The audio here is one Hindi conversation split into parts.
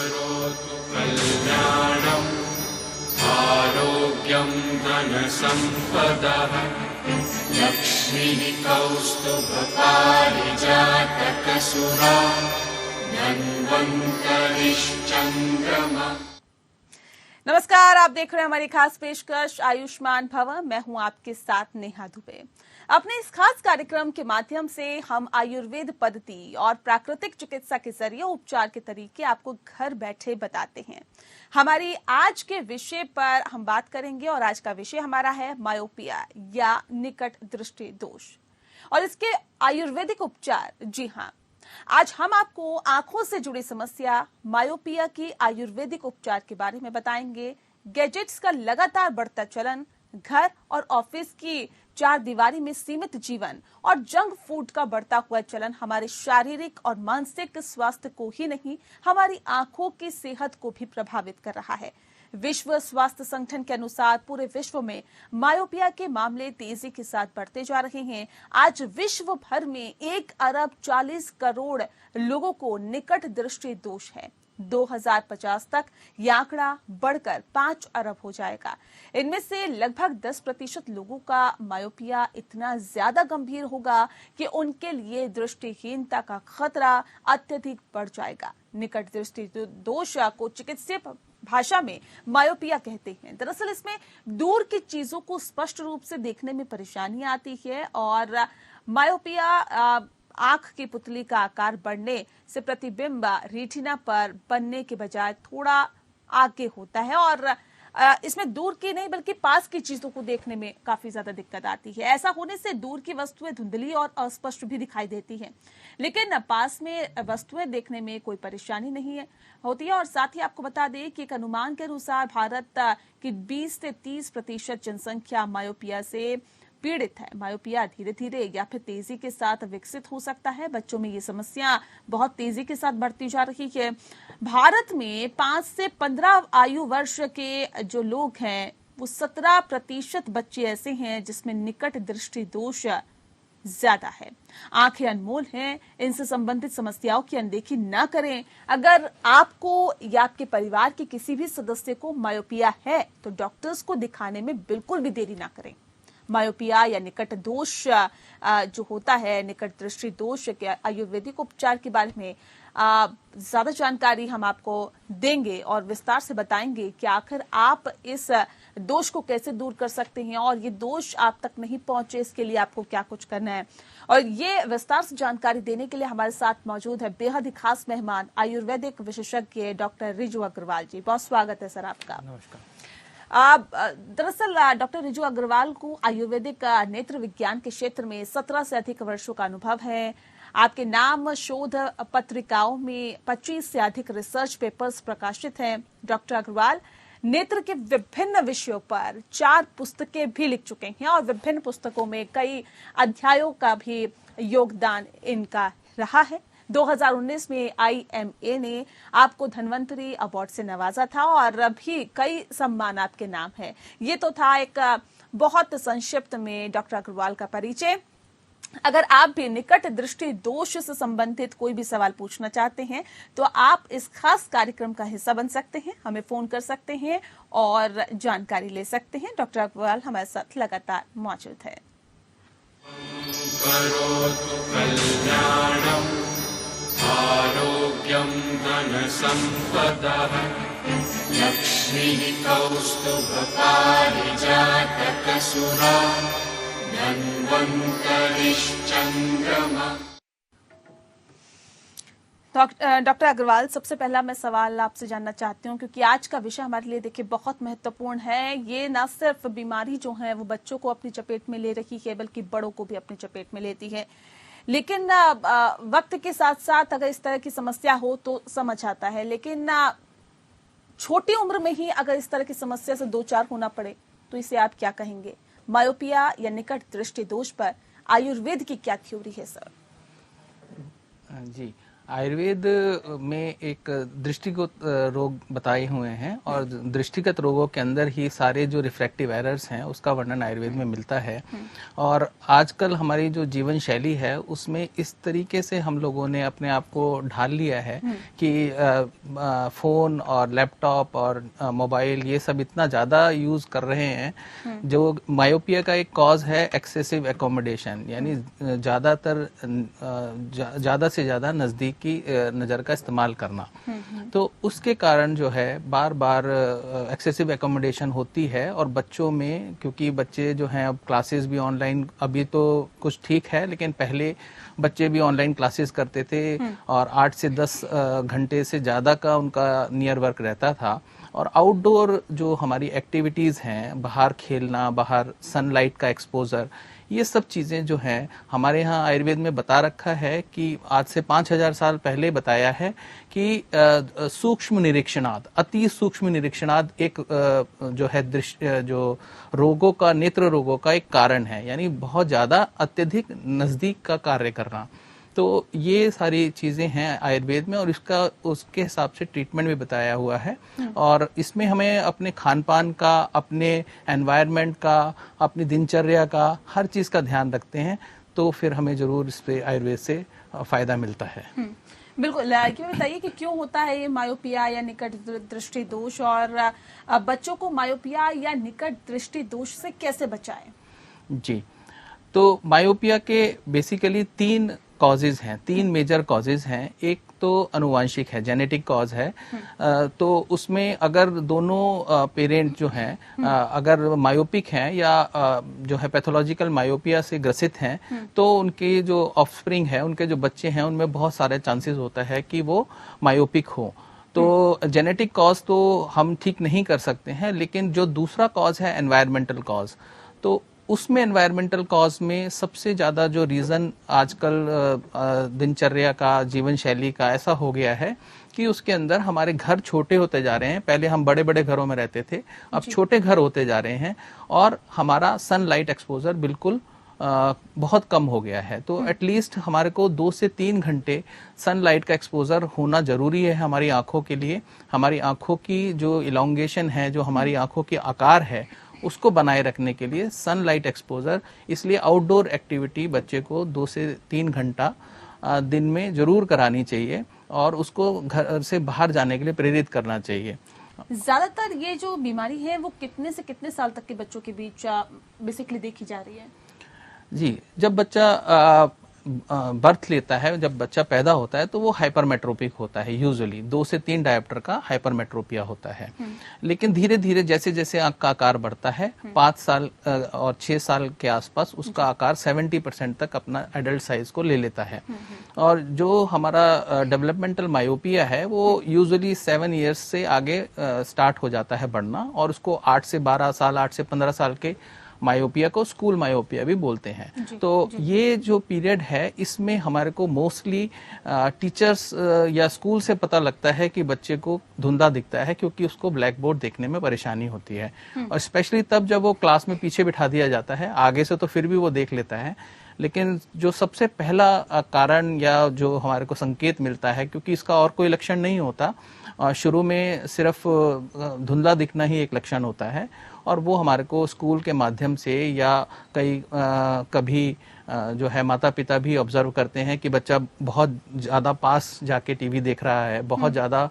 करोतु कल्याणम् आरोग्यं धनसम्पदः लक्ष्मीः कौस्तुभपारिजातकसुरा धन्वन्तरिश्चन्द्रमा। नमस्कार, आप देख रहे हैं हमारी खास पेशकश आयुष्मान भव। मैं हूं आपके साथ नेहा दुबे। अपने इस खास कार्यक्रम के माध्यम से हम आयुर्वेद पद्धति और प्राकृतिक चिकित्सा के जरिए उपचार के तरीके आपको घर बैठे बताते हैं। हमारी आज के विषय पर हम बात करेंगे और आज का विषय हमारा है मायोपिया या निकट दृष्टि दोष और इसके आयुर्वेदिक उपचार। जी हाँ, आज हम आपको आंखों से जुड़ी समस्या मायोपिया की आयुर्वेदिक उपचार के बारे में बताएंगे। गैजेट्स का लगातार बढ़ता चलन, घर और ऑफिस की चार दीवारी में सीमित जीवन और जंक फूड का बढ़ता हुआ चलन हमारे शारीरिक और मानसिक स्वास्थ्य को ही नहीं, हमारी आंखों की सेहत को भी प्रभावित कर रहा है। विश्व स्वास्थ्य संगठन के अनुसार पूरे विश्व में मायोपिया के मामले तेजी के साथ बढ़ते जा रहे हैं। आज विश्व भर में 1 अरब 40 करोड़ लोगों को निकट दृष्टि दोष है। 2050 तक यह आंकड़ा बढ़कर 5 अरब हो जाएगा। इनमें से लगभग 10% लोगों का मायोपिया इतना ज्यादा गंभीर होगा कि उनके लिए दृष्टिहीनता का खतरा अत्यधिक बढ़ जाएगा। निकट दृष्टि दोष को चिकित्सीय भाषा में मायोपिया कहते हैं। दरअसल इसमें दूर की चीजों को स्पष्ट रूप से देखने में परेशानी आती है और मायोपिया आंख की पुतली का आकार बढ़ने से प्रतिबिंब रेटिना पर बनने के बजाय थोड़ा आगे होता है और इसमें दूर की नहीं बल्कि पास की चीजों को देखने में काफी ज्यादा दिक्कत आती है। ऐसा होने से दूर की वस्तुएं धुंधली और अस्पष्ट भी दिखाई देती हैं, लेकिन पास में वस्तुएं देखने में कोई परेशानी नहीं होती है। और साथ ही आपको बता दें कि एक अनुमान के अनुसार भारत की 20 से 30% जनसंख्या मायोपिया से पीड़ित है। मायोपिया धीरे धीरे या फिर तेजी के साथ विकसित हो सकता है। बच्चों में ये समस्या बहुत तेजी के साथ बढ़ती जा रही है। भारत में 5 से 15 आयु वर्ष के जो लोग हैं वो 17% बच्चे ऐसे हैं जिसमें निकट दृष्टि दोष ज्यादा है। आंखें अनमोल हैं, इनसे संबंधित समस्याओं की अनदेखी न करें। अगर आपको या आपके परिवार के किसी भी सदस्य को मायोपिया है तो डॉक्टर्स को दिखाने में बिल्कुल भी देरी ना करें। मायोपिया या निकट दोष जो होता है, निकट दृष्टि दोष के आयुर्वेदिक उपचार के बारे में ज्यादा जानकारी हम आपको देंगे और विस्तार से बताएंगे कि आखिर आप इस दोष को कैसे दूर कर सकते हैं और ये दोष आप तक नहीं पहुंचे इसके लिए आपको क्या कुछ करना है। और ये विस्तार से जानकारी देने के लिए हमारे साथ मौजूद है बेहद ही खास मेहमान आयुर्वेदिक विशेषज्ञ डॉक्टर रिजू अग्रवाल जी। बहुत स्वागत है सर आपका। नमस्कार। दरअसल डॉक्टर रिजू अग्रवाल को आयुर्वेदिक नेत्र विज्ञान के क्षेत्र में 17 से अधिक वर्षों का अनुभव है। आपके नाम शोध पत्रिकाओं में 25 से अधिक रिसर्च पेपर्स प्रकाशित हैं। डॉक्टर अग्रवाल नेत्र के विभिन्न विषयों पर 4 पुस्तकें भी लिख चुके हैं और विभिन्न पुस्तकों में कई अध्यायों का भी योगदान इनका रहा है। 2019 में IMA ने आपको धन्वंतरी अवार्ड से नवाजा था और भी कई सम्मान आपके नाम है। ये तो था एक बहुत संक्षिप्त में डॉक्टर अग्रवाल का परिचय। अगर आप भी निकट दृष्टि दोष से संबंधित कोई भी सवाल पूछना चाहते हैं तो आप इस खास कार्यक्रम का हिस्सा बन सकते हैं, हमें फोन कर सकते हैं और जानकारी ले सकते हैं। डॉक्टर अग्रवाल हमारे साथ लगातार मौजूद है। करोतु कल्याणम् आरोग्यं धनसम्पदः लक्ष्मीः कौस्तुभपारिजातकसुरा धन्वन्तरिश्चन्द्रमा। डॉक्टर अग्रवाल, सबसे पहला मैं सवाल आपसे जानना चाहती हूँ क्योंकि आज का विषय हमारे लिए देखिए बहुत महत्वपूर्ण है। ये न सिर्फ बीमारी जो है वो बच्चों को अपनी चपेट में ले रही है बल्कि बड़ों को भी अपनी चपेट में लेती है। लेकिन वक्त के साथ साथ अगर इस तरह की समस्या हो तो समझ आता है, लेकिन छोटी उम्र में ही अगर इस तरह की समस्या से 2-4 होना पड़े तो इसे आप क्या कहेंगे? मायोपिया या निकट दृष्टि दोष पर आयुर्वेद की क्या थ्योरी है सर? जी, आयुर्वेद में एक दृष्टिगत रोग बताए हुए हैं और दृष्टिगत रोगों के अंदर ही सारे जो रिफ्रैक्टिव एरर्स हैं उसका वर्णन आयुर्वेद में मिलता है। और आजकल हमारी जो जीवन शैली है उसमें इस तरीके से हम लोगों ने अपने आप को ढाल लिया है कि फोन और लैपटॉप और मोबाइल ये सब इतना ज़्यादा यूज़ कर रहे हैं। जो मायोपिया का एक कॉज है एक्सेसिव एकोमोडेशन, यानी ज़्यादा से ज़्यादा नज़दीक की नज़र का इस्तेमाल करना। तो उसके कारण जो है बार बार एक्सेसिव एकोमोडेशन होती है। और बच्चों में, क्योंकि बच्चे जो हैं अब क्लासेस भी ऑनलाइन, अभी तो कुछ ठीक है लेकिन पहले बच्चे भी ऑनलाइन क्लासेस करते थे और 8 से 10 घंटे से ज़्यादा का उनका नियर वर्क रहता था। और आउटडोर जो हमारी एक्टिविटीज़ हैं, बाहर खेलना, बाहर सनलाइट का एक्सपोजर, ये सब चीज़ें जो हैं हमारे यहाँ आयुर्वेद में बता रखा है कि आज से 5000 साल पहले बताया है कि सूक्ष्म निरीक्षणाद, अति सूक्ष्म निरीक्षणाद एक जो है जो रोगों का, नेत्र रोगों का एक कारण है, यानी बहुत ज़्यादा अत्यधिक नज़दीक का कार्य करना। तो ये सारी चीज़ें हैं आयुर्वेद में और इसका उसके हिसाब से ट्रीटमेंट भी बताया हुआ है। और इसमें हमें अपने खान पान का, अपने एनवायरनमेंट का, अपनी दिनचर्या का, हर चीज़ का ध्यान रखते हैं तो फिर हमें ज़रूर इस पे आयुर्वेद से फ़ायदा मिलता है। बिल्कुल। क्यों बताइए कि क्यों होता है ये मायोपिया या निकट दृष्टि दोष, और बच्चों को मायोपिया या निकट दृष्टि दोष से कैसे बचाएं? जी, तो मायोपिया के बेसिकली 3 कॉजेज हैं, 3 मेजर कॉजेज हैं। एक तो अनुवांशिक है, जेनेटिक कॉज है। तो उसमें अगर दोनों पेरेंट जो हैं अगर मायोपिक हैं या जो है पैथोलॉजिकल मायोपिया से ग्रसित हैं तो उनके जो ऑफस्प्रिंग है, उनके जो बच्चे हैं, उनमें बहुत सारे चांसेस होता है कि वो मायोपिक हो। तो जेनेटिक कॉज तो हम ठीक नहीं कर सकते हैं, लेकिन जो दूसरा कॉज है एनवायरमेंटल कॉज, तो उसमें एनवायरमेंटल कॉज में सबसे ज़्यादा जो रीज़न आजकल दिनचर्या का, जीवन शैली का ऐसा हो गया है कि उसके अंदर हमारे घर छोटे होते जा रहे हैं। पहले हम बड़े बड़े घरों में रहते थे, अब छोटे घर होते जा रहे हैं और हमारा सनलाइट एक्सपोजर बिल्कुल बहुत कम हो गया है। तो एटलीस्ट हमारे को 2 से 3 घंटे सनलाइट का एक्सपोजर होना जरूरी है हमारी आंखों के लिए। हमारी आंखों की जो इलोंगेशन है, जो हमारी आंखों की आकार है, उसको बनाए रखने के लिए सनलाइट एक्सपोजर, इसलिए आउटडोर एक्टिविटी बच्चे को 2 से 3 घंटा दिन में जरूर करानी चाहिए और उसको घर से बाहर जाने के लिए प्रेरित करना चाहिए। ज्यादातर ये जो बीमारी है वो कितने से कितने साल तक के बच्चों के बीच बेसिकली देखी जा रही है? जी, जब बच्चा बर्थ लेता है, जब बच्चा पैदा होता है तो वो हाइपरमेट्रोपिक होता है। यूजुअली 2 से 3 डायोप्टर का हाइपरमेट्रोपिया होता है। लेकिन धीरे धीरे जैसे जैसे आंख का आकार बढ़ता है, 5 साल और 6 साल के आसपास उसका आकार 70% तक अपना एडल्ट साइज को ले लेता है। और जो हमारा डेवलपमेंटल मायोपिया है वो यूजुअली 7 इयर्स से आगे स्टार्ट हो जाता है बढ़ना, और उसको 8 से 12 साल, 8 से 15 साल के मायोपिया को स्कूल मायोपिया भी बोलते हैं। तो ये जो पीरियड है इसमें हमारे को मोस्टली टीचर्स या स्कूल से पता लगता है कि बच्चे को धुंधला दिखता है, क्योंकि उसको ब्लैक बोर्ड देखने में परेशानी होती है। और स्पेशली तब जब वो क्लास में पीछे बिठा दिया जाता है, आगे से तो फिर भी वो देख लेता है, लेकिन जो सबसे पहला कारण या जो हमारे को संकेत मिलता है, क्योंकि इसका और कोई लक्षण नहीं होता, शुरू में सिर्फ धुंधला दिखना ही एक लक्षण होता है, और वो हमारे को स्कूल के माध्यम से या कभी जो है माता पिता भी ऑब्जर्व करते हैं कि बच्चा बहुत ज़्यादा पास जाके टीवी देख रहा है, बहुत ज़्यादा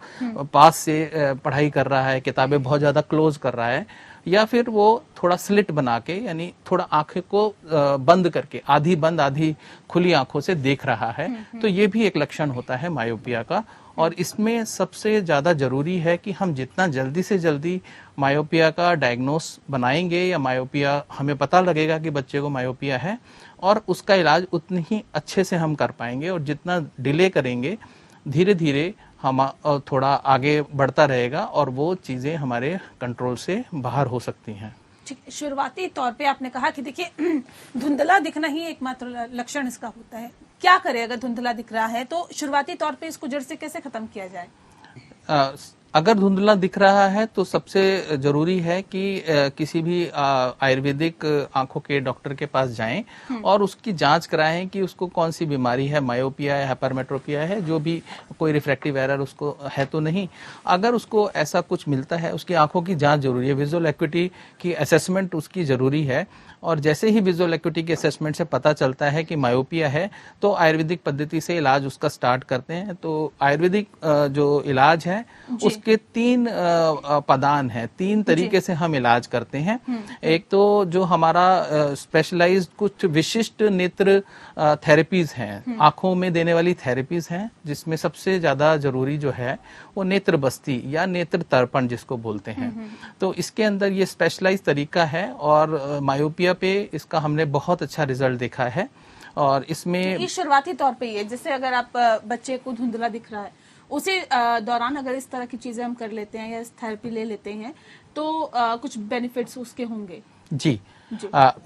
पास से पढ़ाई कर रहा है, किताबें बहुत ज़्यादा क्लोज कर रहा है, या फिर वो थोड़ा स्लिट बना के, यानी थोड़ा आंखें को बंद करके, आधी बंद आधी खुली आंखों से देख रहा है। तो ये भी एक लक्षण होता है मायोपिया का। और इसमें सबसे ज़्यादा ज़रूरी है कि हम जितना जल्दी से जल्दी मायोपिया का डायग्नोस बनाएंगे या मायोपिया हमें पता लगेगा कि बच्चे को मायोपिया है, और उसका इलाज उतनी ही अच्छे से हम कर पाएंगे। और जितना डिले करेंगे, धीरे धीरे हम थोड़ा आगे बढ़ता रहेगा और वो चीज़ें हमारे कंट्रोल से बाहर हो सकती हैं। ठीक, शुरुआती तौर पे आपने कहा कि देखिए धुंधला दिखना ही एकमात्र लक्षण इसका होता है। क्या करें अगर धुंधला दिख रहा है? तो शुरुआती तौर पे इसको जड़ से कैसे खत्म किया जाए? अगर धुंधला दिख रहा है तो सबसे जरूरी है कि किसी भी आयुर्वेदिक आंखों के डॉक्टर के पास जाएं और उसकी जांच कराएं कि उसको कौन सी बीमारी है, मायोपिया है, हाइपरमेट्रोपिया है, जो भी कोई रिफ्रैक्टिव एरर उसको है तो नहीं। अगर उसको ऐसा कुछ मिलता है, उसकी आंखों की जांच जरूरी है, विजुअल एक्यूटी की असेसमेंट उसकी जरूरी है। और जैसे ही विजुअल एक्यूटी के असेसमेंट से पता चलता है कि मायोपिया है तो आयुर्वेदिक पद्धति से इलाज उसका स्टार्ट करते हैं। तो आयुर्वेदिक जो इलाज है उसके 3 पदान है, 3 तरीके से हम इलाज करते हैं। एक तो जो हमारा स्पेशलाइज्ड कुछ विशिष्ट नेत्र थेरेपीज हैं, आंखों में देने वाली थेरेपीज हैं, जिसमें सबसे ज्यादा जरूरी जो है वो नेत्र बस्ती या नेत्र तर्पण जिसको बोलते हैं। तो इसके अंदर ये स्पेशलाइज तरीका है और मायोपिया पे इसका हमने बहुत अच्छा रिजल्ट देखा है। और इसमें ये शुरुआती तौर पे ये, जैसे अगर आप बच्चे को धुंधला दिख रहा है उसी दौरान अगर इस तरह की चीजें हम कर लेते हैं या इस थेरेपी ले लेते हैं तो कुछ बेनिफिट्स उसके होंगे। जी,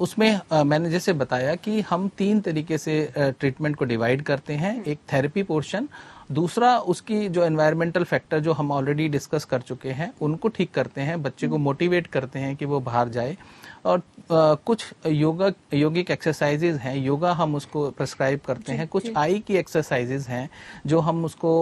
उसमें मैंने जैसे बताया कि हम 3 तरीके से ट्रीटमेंट को डिवाइड करते हैं। एक थेरेपी पोर्शन, दूसरा उसकी जो एनवायरमेंटल फैक्टर जो हम ऑलरेडी डिस्कस कर चुके हैं उनको ठीक करते हैं, बच्चे को मोटिवेट करते हैं कि वो बाहर जाए। और कुछ योगिक एक्सरसाइजेज हैं, योगा हम उसको प्रिस्क्राइब करते हैं। कुछ आई की एक्सरसाइजेज हैं जो हम उसको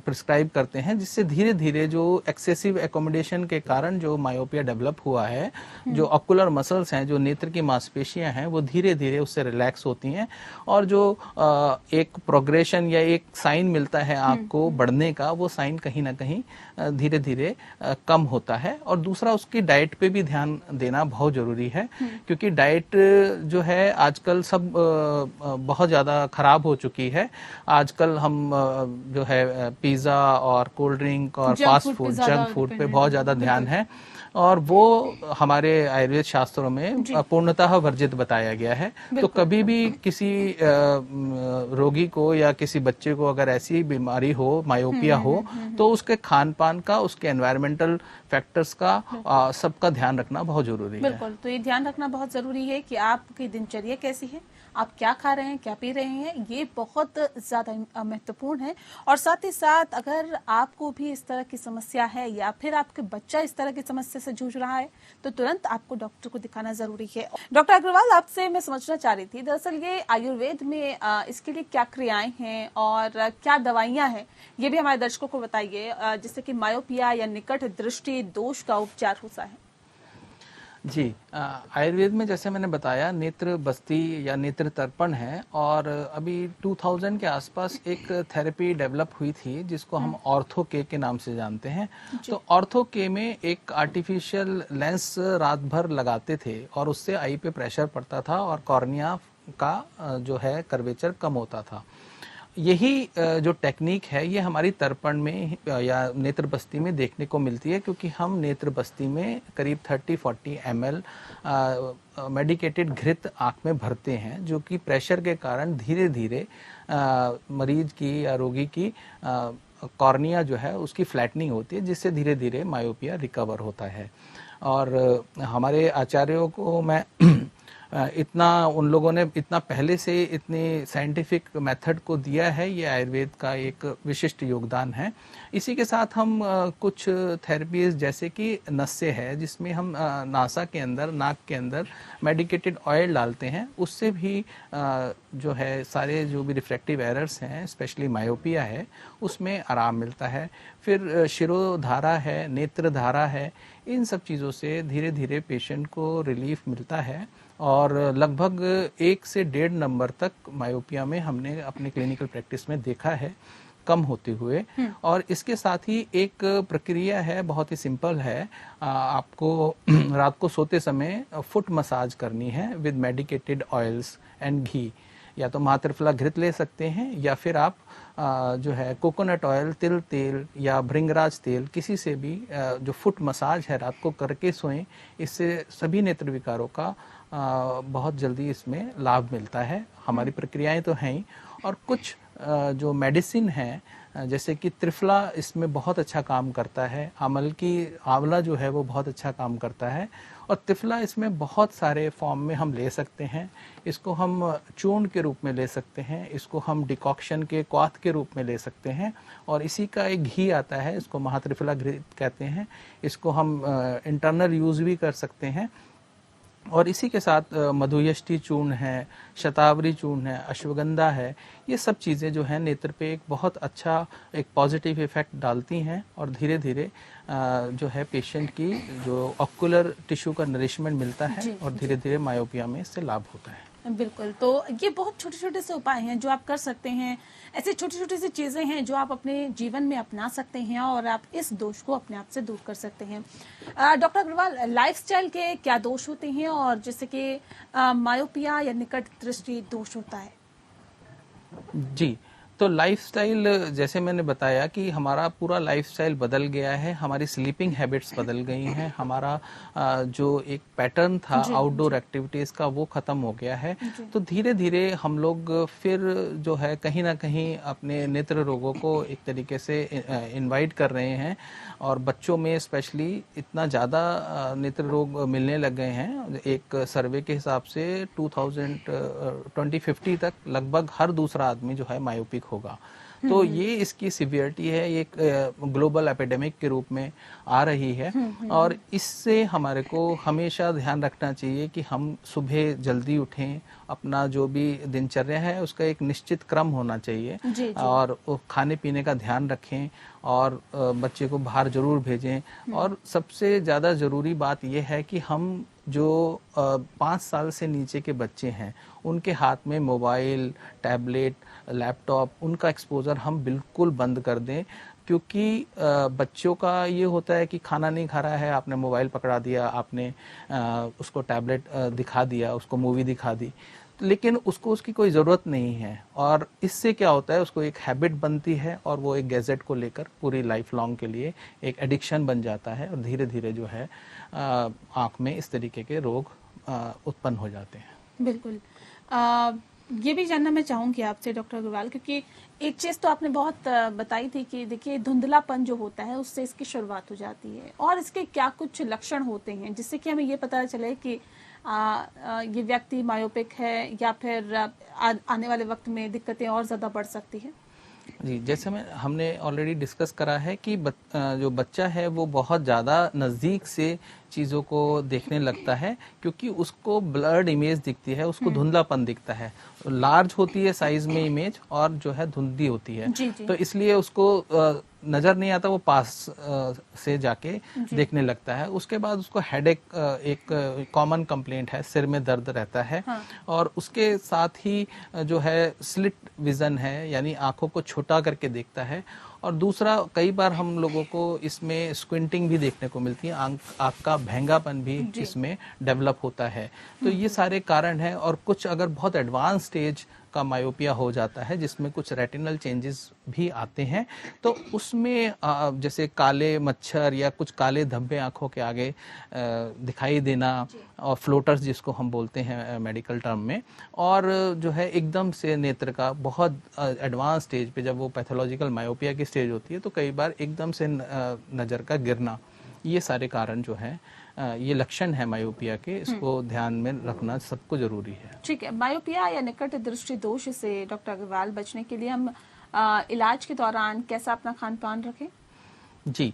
प्रिस्क्राइब करते हैं, जिससे धीरे धीरे जो एक्सेसिव एकोमोडेशन के कारण जो मायोपिया डेवलप हुआ है, जो ऑक्यूलर मसल्स हैं, जो नेत्र की मांसपेशियां हैं, वो धीरे धीरे उससे रिलैक्स होती हैं और जो एक प्रोग्रेशन या एक साइन मिलता है आंख को बढ़ने का, वो साइन कहीं ना कहीं धीरे धीरे कम होता है। और दूसरा उसकी डाइट पे भी ध्यान देना बहुत जरूरी है, क्योंकि डाइट जो है आजकल सब बहुत ज्यादा खराब हो चुकी है। आजकल हम जो है पिज्जा और कोल्ड ड्रिंक और फास्ट फूड, जंक फूड पे बहुत ज्यादा ध्यान है और वो हमारे आयुर्वेद शास्त्रों में पूर्णतः वर्जित बताया गया है। तो कभी भी किसी रोगी को या किसी बच्चे को अगर ऐसी बीमारी हो, मायोपिया हो, तो उसके खान पान का, उसके एनवायरमेंटल फैक्टर्स का सबका ध्यान रखना बहुत जरूरी है। बिल्कुल, तो ये ध्यान रखना बहुत जरूरी है कि आपकी दिनचर्या कैसी है, आप क्या खा रहे हैं, क्या पी रहे हैं, ये बहुत ज्यादा महत्वपूर्ण है। और साथ ही साथ अगर आपको भी इस तरह की समस्या है या फिर आपके बच्चा इस तरह की समस्या से जूझ रहा है तो तुरंत आपको डॉक्टर को दिखाना जरूरी है। डॉक्टर अग्रवाल, आपसे मैं समझना चाह रही थी, दरअसल ये आयुर्वेद में इसके लिए क्या क्रियाएं हैं और क्या दवाइयां हैं, ये भी हमारे दर्शकों को बताइए, जिससे कि मायोपिया या निकट दृष्टि दोष का उपचार हो सके। जी, आयुर्वेद में जैसे मैंने बताया नेत्र बस्ती या नेत्र तर्पण है, और अभी 2000 के आसपास एक थेरेपी डेवलप हुई थी जिसको हम ऑर्थो के नाम से जानते हैं। तो ऑर्थो के में एक आर्टिफिशियल लेंस रात भर लगाते थे और उससे आई पे प्रेशर पड़ता था और कॉर्निया का जो है कर्वेचर कम होता था। यही जो टेक्निक है ये हमारी तर्पण में या नेत्र बस्ती में देखने को मिलती है, क्योंकि हम नेत्र बस्ती में करीब 30-40 ml मेडिकेटेड घृत आंख में भरते हैं, जो कि प्रेशर के कारण धीरे धीरे मरीज की या रोगी की कॉर्निया जो है उसकी फ्लैटनिंग होती है, जिससे धीरे धीरे मायोपिया रिकवर होता है। और हमारे आचार्यों को मैं इतना, उन लोगों ने इतना पहले से इतनी साइंटिफिक मेथड को दिया है, ये आयुर्वेद का एक विशिष्ट योगदान है। इसी के साथ हम कुछ थेरेपीज जैसे कि नस्से है, जिसमें हम नासा के अंदर, नाक के अंदर मेडिकेटेड ऑयल डालते हैं, उससे भी जो है सारे जो भी रिफ्रैक्टिव एरर्स हैं, स्पेशली मायोपिया है, उसमें आराम मिलता है। फिर शिरोधारा है, नेत्र धारा है, इन सब चीज़ों से धीरे धीरे पेशेंट को रिलीफ मिलता है और लगभग 1 से 1.5 नंबर तक मायोपिया में हमने अपने क्लिनिकल प्रैक्टिस में देखा है कम होते हुए। और इसके साथ ही एक प्रक्रिया है, बहुत ही सिंपल है, आपको रात को सोते समय फुट मसाज करनी है विद मेडिकेटेड ऑयल्स एंड घी। या तो महात्रिफला घृत ले सकते हैं या फिर आप जो है कोकोनट ऑयल, तिल तेल या भृंगराज तेल, किसी से भी जो फुट मसाज है रात को करके सोएं। इससे सभी नेत्र विकारों का बहुत जल्दी इसमें लाभ मिलता है। हमारी प्रक्रियाएं तो हैं ही, और कुछ जो मेडिसिन है जैसे कि त्रिफला इसमें बहुत अच्छा काम करता है, आंवला जो है वो बहुत अच्छा काम करता है, और त्रिफला इसमें बहुत सारे फॉर्म में हम ले सकते हैं। इसको हम चूर्ण के रूप में ले सकते हैं, इसको हम डिकॉक्शन के क्वाथ के रूप में ले सकते हैं, और इसी का एक घी आता है, इसको महात्रिफला घी कहते हैं। इसको हम इंटरनल यूज़ भी कर सकते हैं। और इसी के साथ मधुयष्टि चूर्ण है, शतावरी चूर्ण है, अश्वगंधा है, ये सब चीज़ें जो हैं नेत्र पे एक बहुत अच्छा एक पॉजिटिव इफेक्ट डालती हैं, और धीरे धीरे जो है पेशेंट की जो ऑक्यूलर टिश्यू का नरिशमेंट मिलता है, और धीरे धीरे मायोपिया में इससे लाभ होता है। बिल्कुल, तो ये बहुत छोटे छोटे से उपाय हैं जो आप कर सकते हैं। ऐसे छोटी छोटी सी चीजें हैं जो आप अपने जीवन में अपना सकते हैं और आप इस दोष को अपने आप से दूर कर सकते हैं। डॉक्टर अग्रवाल, लाइफस्टाइल के क्या दोष होते हैं और जैसे कि मायोपिया या निकट दृष्टि दोष होता है? जी, तो लाइफस्टाइल, जैसे मैंने बताया कि हमारा पूरा लाइफस्टाइल बदल गया है, हमारी स्लीपिंग हैबिट्स बदल गई हैं, हमारा जो एक पैटर्न था आउटडोर एक्टिविटीज़ का वो ख़त्म हो गया है। तो धीरे धीरे हम लोग फिर जो है कहीं ना कहीं अपने नेत्र रोगों को एक तरीके से इनवाइट कर रहे हैं, और बच्चों में स्पेशली इतना ज़्यादा नेत्र रोग मिलने लग गए हैं। एक सर्वे के हिसाब से 2050 तक लगभग हर दूसरा आदमी जो है मायोपिक होगा। तो ये इसकी सिवियरिटी है, ये एक ग्लोबल एपिडेमिक के रूप में आ रही है, और इससे हमारे को हमेशा ध्यान रखना चाहिए कि हम सुबह जल्दी उठें, अपना जो भी दिनचर्या है उसका एक निश्चित क्रम होना चाहिए, और खाने पीने का ध्यान रखें, और बच्चे को बाहर जरूर भेजें। और सबसे ज़्यादा ज़रूरी बात यह है कि हम जो 5 साल से नीचे के बच्चे हैं उनके हाथ में मोबाइल, टैबलेट, लैपटॉप, उनका एक्सपोजर हम बिल्कुल बंद कर दें, क्योंकि बच्चों का ये होता है कि खाना नहीं खा रहा है, आपने मोबाइल पकड़ा दिया, आपने उसको टैबलेट दिखा दिया, उसको मूवी दिखा दी, लेकिन उसको उसकी कोई ज़रूरत नहीं है, और इससे क्या होता है उसको एक हैबिट बनती है, और वो एक गैजेट को लेकर पूरी लाइफ लॉन्ग के लिए एक एडिक्शन बन जाता है, और धीरे धीरे जो है आँख में इस तरीके के रोग उत्पन्न हो जाते हैं। बिल्कुल, ये भी जानना मैं चाहूंगी आपसे डॉक्टर अग्रवाल, क्योंकि एक चीज तो आपने बहुत बताई थी कि देखिए धुंधलापन जो होता है उससे इसकी शुरुआत हो जाती है, और इसके क्या कुछ लक्षण होते हैं जिससे कि हमें ये पता चले कि ये व्यक्ति मायोपिक है, या फिर आने वाले वक्त में दिक्कतें और ज्यादा बढ़ सकती है? जी, जैसे हमने ऑलरेडी डिस्कस करा है कि जो बच्चा है वो बहुत ज़्यादा नज़दीक से चीज़ों को देखने लगता है, क्योंकि उसको ब्लर्ड इमेज दिखती है, उसको धुंधलापन दिखता है, लार्ज होती है साइज में इमेज, और जो है धुंधली होती है। तो इसलिए उसको नज़र नहीं आता, वो पास से जाके देखने लगता है। उसके बाद उसको हेडेक एक कॉमन कंप्लेंट है, सिर में दर्द रहता है, और उसके साथ ही जो है स्लिट विजन है, यानी आंखों को छोटा करके देखता है, और दूसरा कई बार हम लोगों को इसमें स्क्विंटिंग भी देखने को मिलती है, आंख का भैंगापन भी इसमें डेवलप होता है। तो ये सारे कारण हैं, और कुछ अगर बहुत एडवांस स्टेज का मायोपिया हो जाता है जिसमें कुछ रेटिनल चेंजेस भी आते हैं, तो उसमें जैसे काले मच्छर या कुछ काले धब्बे आंखों के आगे दिखाई देना, और फ्लोटर्स जिसको हम बोलते हैं मेडिकल टर्म में, और जो है एकदम से नेत्र का बहुत एडवांस स्टेज पे जब वो पैथोलॉजिकल मायोपिया की स्टेज होती है तो कई बार एकदम से नज़र का गिरना, ये सारे कारण जो है ये लक्षण है मायोपिया के, इसको ध्यान में रखना सबको जरूरी है। ठीक है, मायोपिया या निकट दृष्टि दोष से डॉक्टर अग्रवाल बचने के लिए हम इलाज के दौरान कैसा अपना खान पान रखें? जी,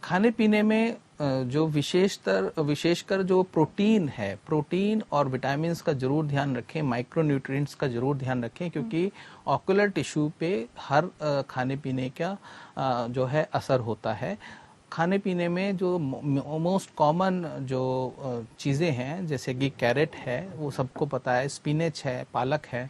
खाने पीने में जो विशेषकर जो प्रोटीन है, प्रोटीन और विटामिन का जरूर ध्यान रखें, माइक्रो न्यूट्रिएंट्स का जरूर ध्यान रखें, क्योंकि ऑक्यूलर टिश्यू पे हर खाने पीने का जो है असर होता है। खाने पीने में जो मोस्ट कॉमन जो चीज़ें हैं, जैसे कि कैरेट है, वो सबको पता है, स्पिनच है, पालक है,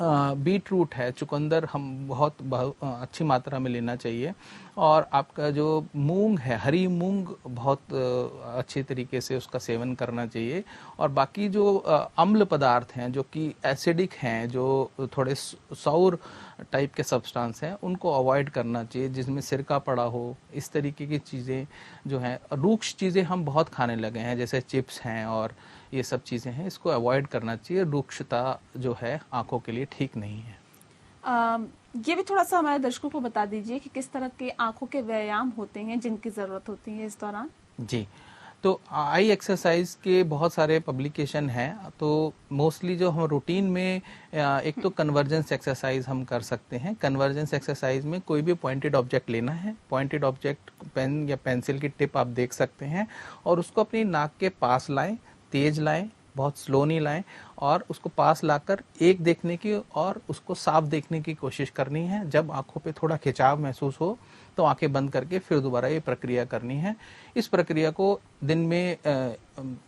बीट रूट है, चुकंदर हम बहुत अच्छी मात्रा में लेना चाहिए, और आपका जो मूंग है, हरी मूंग, बहुत अच्छे तरीके से उसका सेवन करना चाहिए। और बाकी जो अम्ल पदार्थ हैं जो कि एसिडिक हैं, जो थोड़े सौर टाइप के सब्सटेंस हैं, उनको अवॉइड करना चाहिए, जिसमें सिरका पड़ा हो, इस तरीके की चीज़ें जो हैं। रूक्ष चीज़ें हम बहुत खाने लगे हैं, जैसे चिप्स हैं और ये सब चीज़ें हैं, इसको अवॉइड करना चाहिए। रूक्षता जो है आंखों के लिए ठीक नहीं है। ये भी थोड़ा सा हमारे दर्शकों को बता दीजिए कि किस तरह के आंखों के व्यायाम होते हैं जिनकी जरूरत होती है इस दौरान। जी, तो आई एक्सरसाइज के बहुत सारे पब्लिकेशन हैं। तो मोस्टली जो हम रूटीन में एक तो कन्वर्जेंस एक्सरसाइज हम कर सकते हैं। कन्वर्जेंस एक्सरसाइज में कोई भी पॉइंटेड ऑब्जेक्ट लेना है, पॉइंटेड ऑब्जेक्ट पेन या पेंसिल की टिप आप देख सकते हैं और उसको अपनी नाक के पास लाएं, तेज लाएं, बहुत स्लो नहीं लाएं और उसको पास लाकर एक देखने की और उसको साफ देखने की कोशिश करनी है। जब आंखों पे थोड़ा खिंचाव महसूस हो तो आंखें बंद करके फिर दोबारा ये प्रक्रिया करनी है। इस प्रक्रिया को दिन में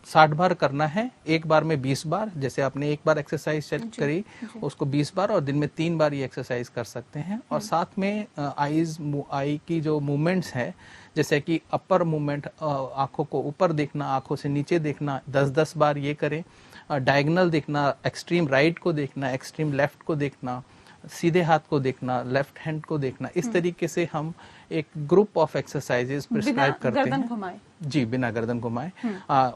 60 बार करना है, एक बार में 20 बार। जैसे आपने एक बार एक्सरसाइज करी उसको 20 बार और दिन में 3 बार ये एक्सरसाइज कर सकते हैं। और साथ में आई की जो मूवमेंट्स है, जैसे कि अपर मूवमेंट, आंखों को ऊपर देखना, आंखों से नीचे देखना, 10-10 बार ये करें। डायगोनल देखना, एक्सट्रीम राइट को देखना, एक्सट्रीम लेफ्ट को देखना, सीधे हाथ को देखना, लेफ्ट हैंड को देखना। इस तरीके से हम एक ग्रुप ऑफ एक्सरसाइजेस प्रिस्क्राइब करते हैं। गर्दन घुमाए जी, बिना गर्दन घुमाए।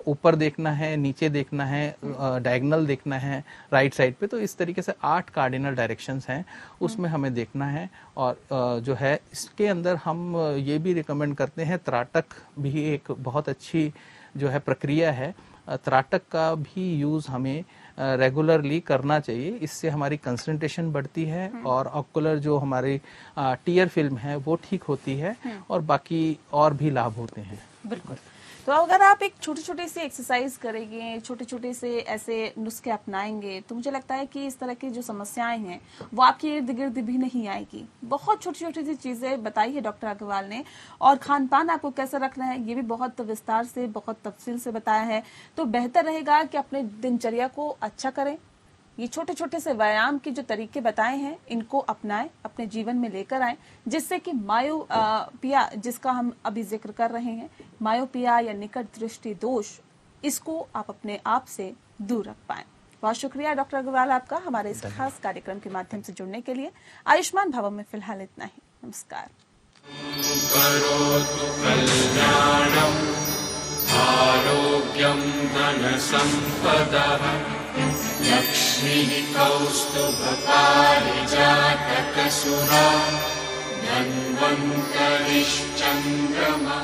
ऊपर देखना है, नीचे देखना है, डायगोनल देखना है राइट साइड पे। तो इस तरीके से 8 कार्डिनल डायरेक्शंस हैं, उसमें हमें देखना है। और जो है इसके अंदर हम ये भी रिकमेंड करते हैं, त्राटक भी एक बहुत अच्छी जो है प्रक्रिया है। त्राटक का भी यूज हमें रेगुलरली करना चाहिए। इससे हमारी कंसंट्रेशन बढ़ती है और ऑक्यूलर जो हमारी टीयर फिल्म है वो ठीक होती है और बाकी और भी लाभ होते हैं। बिल्कुल। तो अगर आप एक छोटी छोटी सी एक्सरसाइज करेंगे, छोटे छोटे से ऐसे नुस्खे अपनाएंगे, तो मुझे लगता है कि इस तरह की जो समस्याएं हैं वो आपके इर्द गिर्द भी नहीं आएगी। बहुत छोटी छोटी सी चीजें बताई है डॉक्टर अग्रवाल ने, और खान पान आपको कैसे रखना है ये भी बहुत विस्तार से, बहुत तफसील से बताया है। तो बेहतर रहेगा कि अपने दिनचर्या को अच्छा करें। ये छोटे छोटे से व्यायाम के जो तरीके बताए हैं इनको अपनाएं, अपने जीवन में लेकर आएं, जिससे कि मायोपिया जिसका हम अभी जिक्र कर रहे हैं, मायोपिया या निकट दृष्टि दोष, इसको आप अपने आप से दूर रख पाएं। बहुत शुक्रिया डॉक्टर अग्रवाल आपका हमारे इस खास कार्यक्रम के माध्यम से जुड़ने के लिए। आयुष्मान भवन में फिलहाल इतना ही। नमस्कार। करोतु कल्याणम् आरोग्यं धनसम्पदः लक्ष्मीः कौस्तुभपारिजातकसुरा धन्वन्तरिश्चन्द्रमा।